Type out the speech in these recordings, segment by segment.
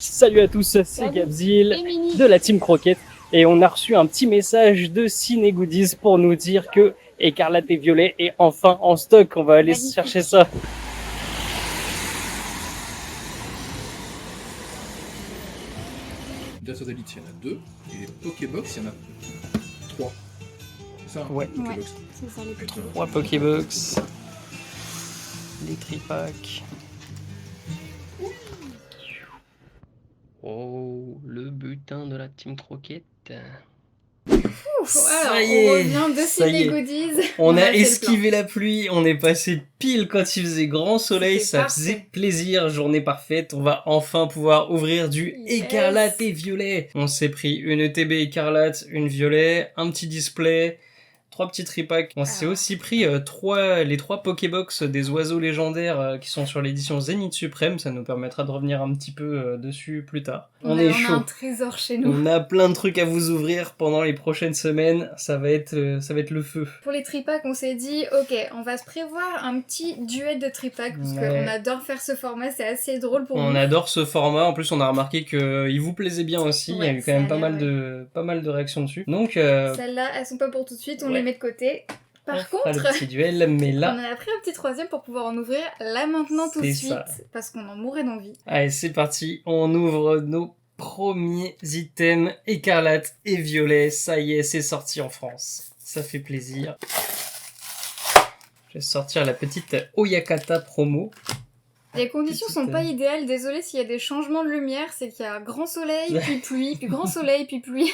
Salut à tous, c'est Salut. Gabzil Et Mini. de la Team Croquette et on a reçu un petit message de Ciné Goodies pour nous dire que Écarlate et Violet est enfin en stock. On va aller Magnifique. chercher ça. Data Elite, il y en a 2, et Pokébox, il y en a 3. C'est ça, hein, Ouais. Pokébox. C'est ça les plus trop. 3 Pokébox, les tripacks. Oh, le butin de la Team Croquette. Alors, Ça y on est, revient de ça y Ciné est. Goodies. On a fait le esquivé la pluie, on est passé pile quand il faisait grand soleil, C'était ça parfait. faisait plaisir, journée parfaite, on va enfin pouvoir ouvrir du Yes. Écarlate et Violet. On s'est pris une ETB Écarlate, une Violet, un petit display, 3 petits tripacks. On s'est Alors. aussi pris les 3 Pokébox des oiseaux légendaires qui sont sur l'édition Zénith Suprême, ça nous permettra de revenir un petit peu dessus plus tard. On est On a chaud. un trésor chez nous. On a plein de trucs à vous ouvrir pendant les prochaines semaines, ça va être le feu. Pour les tripacks, on s'est dit, ok, on va se prévoir un petit duel de tripacks, parce Ouais. qu'on adore faire ce format, c'est assez drôle pour On nous. adore ce format, en plus on a remarqué qu'il vous plaisait bien aussi, il y a Ouais, eu quand même ça a l'air, pas mal de réactions dessus. Donc Celles-là, elles sont pas pour tout de suite, on ouais. les met de côté. on Par fera le contre, petit duel, mais on là, en a pris un petit troisième pour pouvoir en ouvrir là maintenant tout de C'est suite, ça. parce qu'on en mourait d'envie. allez c'est parti, on ouvre nos premiers items Écarlate et Violet, ça y est c'est sorti en France, ça fait plaisir. Je vais sortir la petite Oyakata promo. Les conditions Petite, sont pas idéales, désolé s'il y a des changements de lumière, c'est qu'il y a grand soleil, puis pluie, puis grand soleil, puis pluie.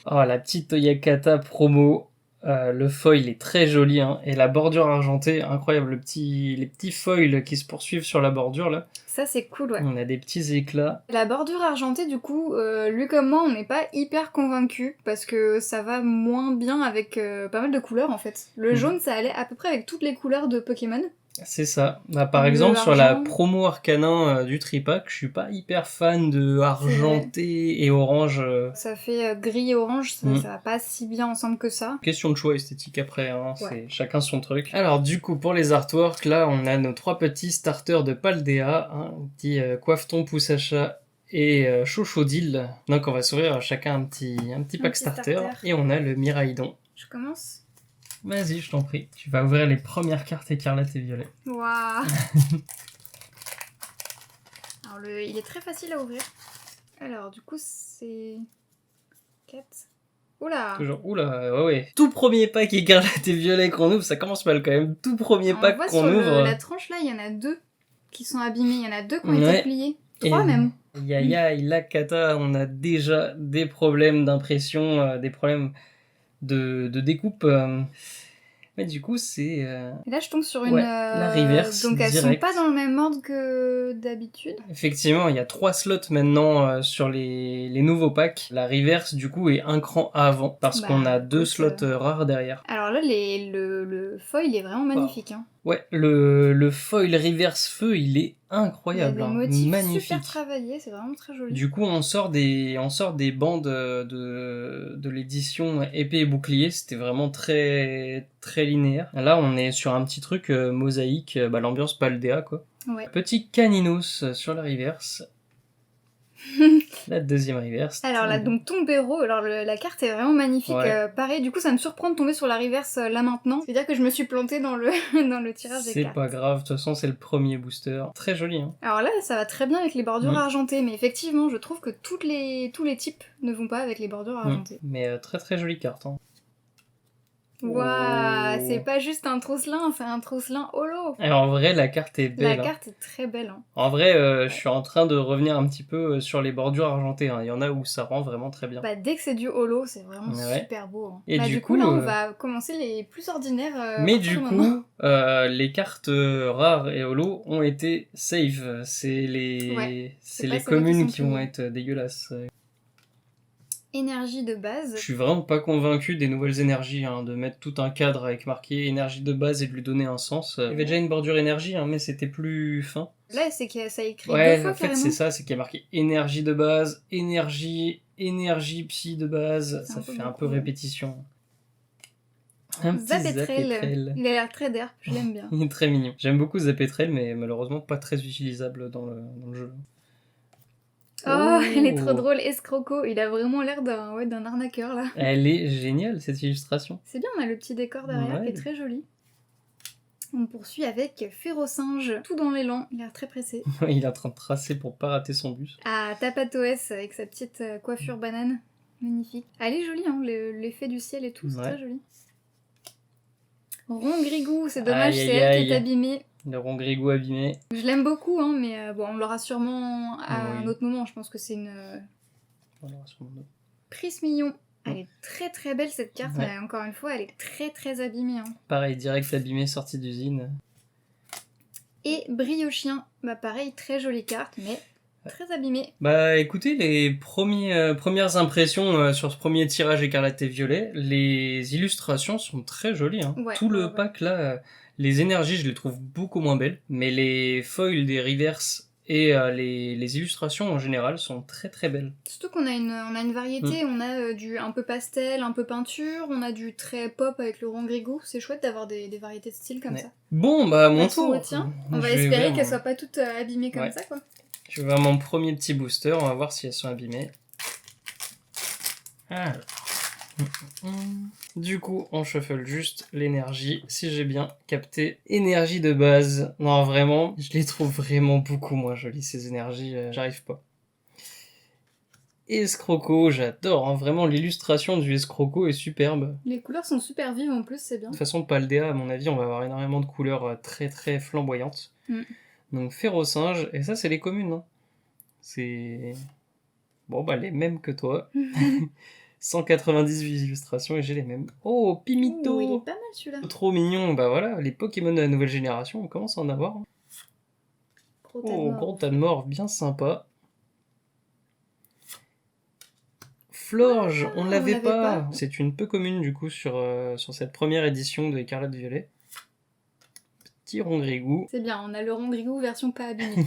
Oh, la petite Oyakata promo. Le foil est très joli, hein, et la bordure argentée, incroyable. Les petits foils qui se poursuivent sur la bordure, là. Ça c'est cool, ouais. On a des petits éclats. La bordure argentée, du coup, lui comme moi, on n'est pas hyper convaincus, parce que ça va moins bien avec pas mal de couleurs en fait. Le jaune, ça allait à peu près avec toutes les couleurs de Pokémon. C'est ça. Bah, par Le exemple, sur la argent. promo Arcanin du tripack, je suis pas hyper fan de argenté et orange. Ça fait gris et orange, ça va pas si bien ensemble que ça. Question de choix esthétique après, hein, Ouais. c'est chacun son truc. Alors du coup pour les artworks, là on a nos 3 petits starters de Paldea, hein, petit Coiffeton Poussacha et Chochodile. Donc on va s'ouvrir chacun un petit pack petit starter. starter. Et on a le Miraidon. Je commence. Vas-y, je t'en prie. Tu vas ouvrir les premières cartes Écarlate et Violet. Waouh. Alors il est très facile à ouvrir. Alors du coup c'est 4. Oula. Toujours. Oula, ouais. Tout premier pack Écarlate et Violet qu'on ouvre, ça commence mal quand même. Tout premier On pack voit qu'on sur ouvre. la tranche là, il y en a 2 qui sont abîmés, il y en a 2 qui ont Ouais. été pliés. 3 Et- même. Aïe, la cata, on a déjà des problèmes d'impression, des problèmes de découpe. Mais du coup, c'est. Et là je tombe sur une... Ouais, la reverse, donc elles direct. sont pas dans le même ordre que d'habitude. Effectivement, il y a 3 slots maintenant sur les nouveaux packs. La reverse, du coup, est un cran avant parce Bah, qu'on a 2 écoute, slots rares derrière. Alors là le foil est vraiment magnifique. Hein. Ouais, le foil reverse feu, il est incroyable. Il y a des hein, motifs magnifique. super travaillés, c'est vraiment très joli. Du coup, on sort des bandes de l'édition épée et bouclier. C'était vraiment très très linéaire. Là, on est sur un petit truc mosaïque, l'ambiance Paldea quoi. Ouais. Petit Caninos sur la reverse. La deuxième reverse. Alors là, donc Tombero, alors la carte est vraiment magnifique. Ouais. Pareil, du coup, ça me surprend de tomber sur la reverse là maintenant. C'est-à-dire que je me suis plantée dans le, dans le tirage des C'est cartes. pas grave, de toute façon, c'est le premier booster. Très joli, hein. Alors là, ça va très bien avec les bordures Mm. argentées, mais effectivement, je trouve que tous les types ne vont pas avec les bordures argentées. Mais très très jolie carte, hein. Waouh, Oh. c'est pas juste un trousselin, c'est un trousselin holo. Alors, en vrai, la carte est La belle. hein. carte est très belle. Hein. En vrai, je suis en train de revenir un petit peu sur les bordures argentées. hein. Il y en a où ça rend vraiment très bien. Bah, dès que c'est du holo, c'est vraiment Ouais. super beau. Hein. Et Bah, du du coup, coup, là, on va commencer les plus ordinaires. Mais à partir du de maintenant. coup, les cartes rares et holo ont été save. C'est les, Ouais, c'est c'est pas les celles qui communes sont qui vont pliées. être dégueulasses. Énergie de base. Je suis vraiment pas convaincu des nouvelles énergies, hein, de mettre tout un cadre avec marqué énergie de base et de lui donner un sens. Il y avait déjà une bordure énergie, hein, mais c'était plus fin. Là, c'est que ça écrit Ouais, deux fois en fait, carrément. c'est ça, c'est qu'il y a marqué énergie de base, énergie psy de base. C'est Ça un peu fait un beaucoup, peu ouais. répétition. Un petit Zapetrel. Zapetrel. Il a l'air très derp, je l'aime bien. Il est très mignon. J'aime beaucoup Zapetrel, mais malheureusement pas très utilisable dans le jeu. Oh, elle est trop drôle, Escroco. Il a vraiment l'air d'un arnaqueur là. Elle est géniale cette illustration. C'est bien, on a le petit décor derrière qui est très joli. On poursuit avec Férocinge, tout dans l'élan, il a l'air très pressé. Il est en train de tracer pour pas rater son bus. Ah, Tapatoès avec sa petite coiffure banane. Magnifique. Elle est jolie, hein, l'effet du ciel et tout, c'est très joli. Rongrigou, c'est dommage, c'est elle qui est abîmée. Le Rongrigou abîmé. Je l'aime beaucoup, hein, mais bon, on l'aura sûrement à un autre moment. Je pense que c'est une... On l'aura sûrement un autre. Prismillon. Elle est très très belle cette carte, mais encore une fois, elle est très très abîmée. Hein. Pareil, direct abîmé, sortie d'usine. Et Briochien, bah pareil, très jolie carte, mais très abîmée. Bah écoutez, les premières impressions sur ce premier tirage écarlate et violet, les illustrations sont très jolies. Hein. Tout le pack là, les énergies je les trouve beaucoup moins belles, mais les foils des reverse et les illustrations en général sont très très belles. Surtout qu'on a une variété, on a du un peu pastel, un peu peinture, on a du très pop avec le Rongrigou, c'est chouette d'avoir des variétés de style comme ça. Bon bah mon tour. On va espérer qu'elles soient pas toutes abîmées comme ça quoi. Je vais voir mon premier petit booster, on va voir si elles sont abîmées. Alors. Du coup, on shuffle juste l'énergie, si j'ai bien capté. Énergie de base. Non, vraiment, je les trouve vraiment beaucoup moins jolies, ces énergies, j'arrive pas. Escroco, j'adore, hein, vraiment l'illustration du Escroco est superbe. Les couleurs sont super vives en plus, c'est bien. De toute façon, Paldea, à mon avis, on va avoir énormément de couleurs très très flamboyantes. Donc Férocinge, et ça c'est les communes, hein. C'est... Bon bah les mêmes que toi. 198 illustrations et j'ai les mêmes. Oh, Pimito! Il est pas mal celui-là. Trop mignon, bah voilà, les Pokémon de la nouvelle génération, on commence à en avoir. Gros tas de morts, bien sympa. Florge, on l'avait pas. C'est une peu commune du coup sur cette première édition de Écarlate Violet. Petit Rongrigou. C'est bien, on a le Rongrigou version pas abîmée.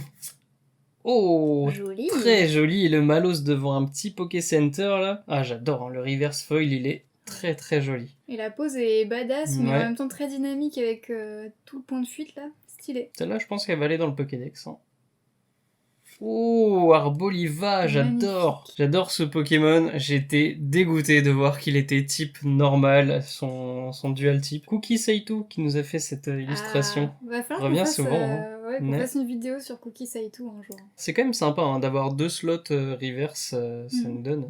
Oh, joli. Très joli, le Malos devant un petit Poké Center là. Ah j'adore, hein, le reverse foil il est très très joli. Et la pose est badass mais en même temps très dynamique avec tout le point de fuite là, stylé. Celle-là je pense qu'elle va aller dans le Pokédex. Hein. Oh, Arboliva, j'adore. J'adore ce Pokémon, j'étais dégoûté de voir qu'il était type normal, son dual type. Cookie Saitou qui nous a fait cette illustration. Va falloir revient souvent. qu'on fasse une vidéo sur Cookie Saitou un jour. C'est quand même sympa hein, d'avoir 2 slots reverse, ça nous donne...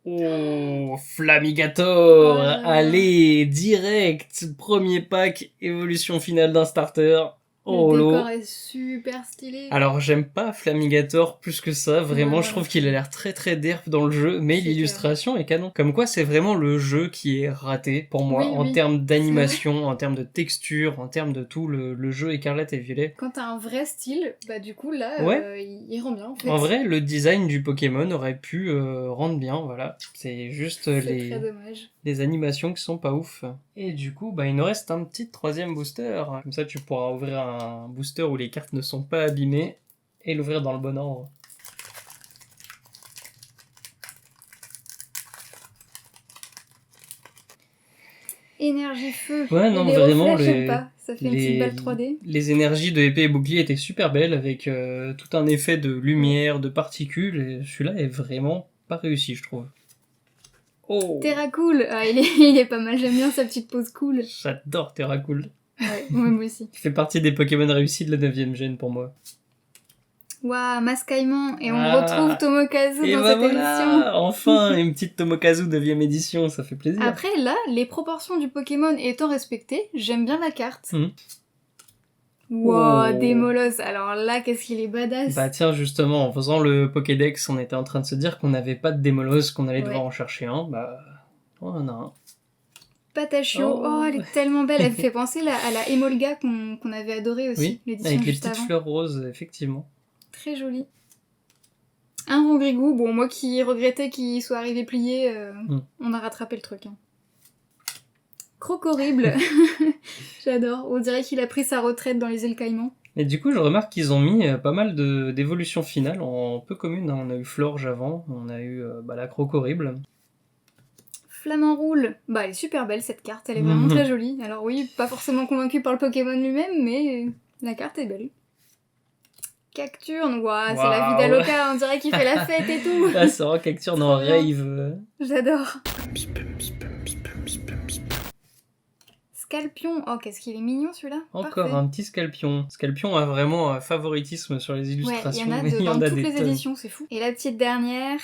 Oh, Flamigator. Allez, direct, premier pack, évolution finale d'un starter. Le décor est super stylé. Alors j'aime pas Flamigator plus que ça, vraiment je trouve qu'il a l'air très très derp dans le jeu, mais l'illustration est canon. Comme quoi c'est vraiment le jeu qui est raté pour moi en termes d'animation, en termes de texture, en termes de tout le jeu Écarlate et Violet. Quand t'as un vrai style, bah du coup là il rend bien en fait. En vrai le design du Pokémon aurait pu rendre bien, voilà. C'est juste très dommage. Les animations qui sont pas ouf. Et du coup, bah, il nous reste un petit troisième booster. Comme ça, tu pourras ouvrir un booster où les cartes ne sont pas abîmées et l'ouvrir dans le bon ordre. Énergie feu. Ouais, non, vraiment, ça fait une petite balle 3D. Les énergies de épée et bouclier étaient super belles avec tout un effet de lumière, de particules. Et celui-là est vraiment pas réussi, je trouve. Oh. Terracool, il est pas mal, j'aime bien sa petite pose cool. J'adore Terracool. Ouais, moi aussi. Il fait partie des Pokémon réussis de la 9ème gène pour moi. Waouh, Mascaillement, et on retrouve Tomokazu dans cette édition. Enfin, une petite Tomokazu 9ème édition, ça fait plaisir. Après, là, les proportions du Pokémon étant respectées, j'aime bien la carte. Wow, Démolos, alors là, qu'est-ce qu'il est badass. Bah tiens, justement, en faisant le Pokédex, on était en train de se dire qu'on n'avait pas de Démolos, qu'on allait devoir en chercher un, bah... on en a un. Patachio, elle est tellement belle, elle me fait penser à la Emolga qu'on avait adoré aussi, l'édition avec les juste petites avant. fleurs roses, effectivement. Très jolie. Un Rongrigou, bon, moi qui regrettais qu'il soit arrivé plié, on a rattrapé le truc. Hein. Crocorrible, j'adore, on dirait qu'il a pris sa retraite dans les îles Caïmans. Et du coup, je remarque qu'ils ont mis pas mal d'évolutions finales en peu communes. Hein. On a eu Florge avant, on a eu la Crocorrible. Flamant Roule, bah elle est super belle cette carte, elle est vraiment très jolie. Alors oui, pas forcément convaincue par le Pokémon lui-même, mais la carte est belle. Cacturne, ouah, c'est Waouh. la vie d'Aloca, on dirait qu'il fait la fête et tout. Ah, c'est vraiment Cacturne en Trop bien. rave. J'adore. Scalpion, oh qu'est-ce qu'il est mignon celui-là. Encore Parfait. un petit Scalpion. Scalpion a vraiment un favoritisme sur les Ouais, il illustrations. y en a mais dans toutes des les tonnes. éditions, c'est fou. Et la petite dernière,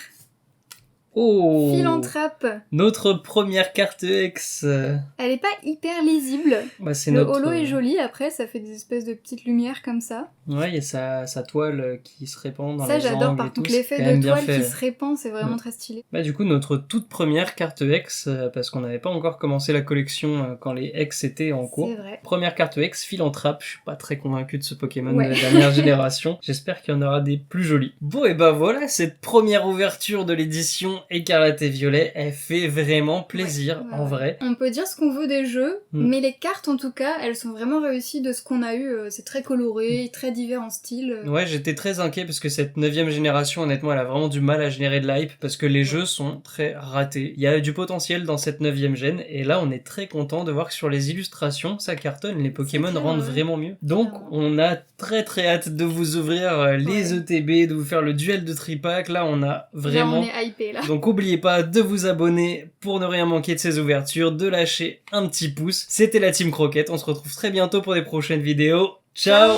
Oh, Philanthrope. notre première carte X. Elle est pas hyper lisible. Bah, c'est Le notre... holo est joli, après ça fait des espèces de petites lumières comme ça. Ouais, il y a sa toile qui se répand dans Ça les j'adore angles par et tout, contre, c'est l'effet quand même de bien toile fait. qui se répand, c'est vraiment Mm. très stylé. Bah, du coup, notre toute première carte X, parce qu'on n'avait pas encore commencé la collection quand les X étaient en cours. C'est vrai. Première carte X, Philanthrope, je suis pas très convaincu de ce Pokémon Ouais. de la dernière génération. J'espère qu'il y en aura des plus jolis. Bon, et bah voilà, cette première ouverture de l'édition Écarlate et Violet, elle fait vraiment plaisir, Ouais, en ouais. vrai. On peut dire ce qu'on veut des jeux, Mm. mais les cartes en tout cas, elles sont vraiment réussies de ce qu'on a eu. C'est très coloré, très divers en style. Ouais, j'étais très inquiet parce que cette 9ème génération, honnêtement, elle a vraiment du mal à générer de l'hype parce que les jeux sont très ratés. Il y a du potentiel dans cette 9ème gène et là, on est très content de voir que sur les illustrations, ça cartonne, les Pokémon clair, rendent ouais. vraiment mieux. Donc, Clairement. on a très hâte de vous ouvrir les Ouais. ETB, de vous faire le duel de Tripac. Là, on a Là, vraiment... on est hypé là. Donc n'oubliez pas de vous abonner pour ne rien manquer de ces ouvertures, de lâcher un petit pouce. C'était la Team Croquette, on se retrouve très bientôt pour des prochaines vidéos. Ciao.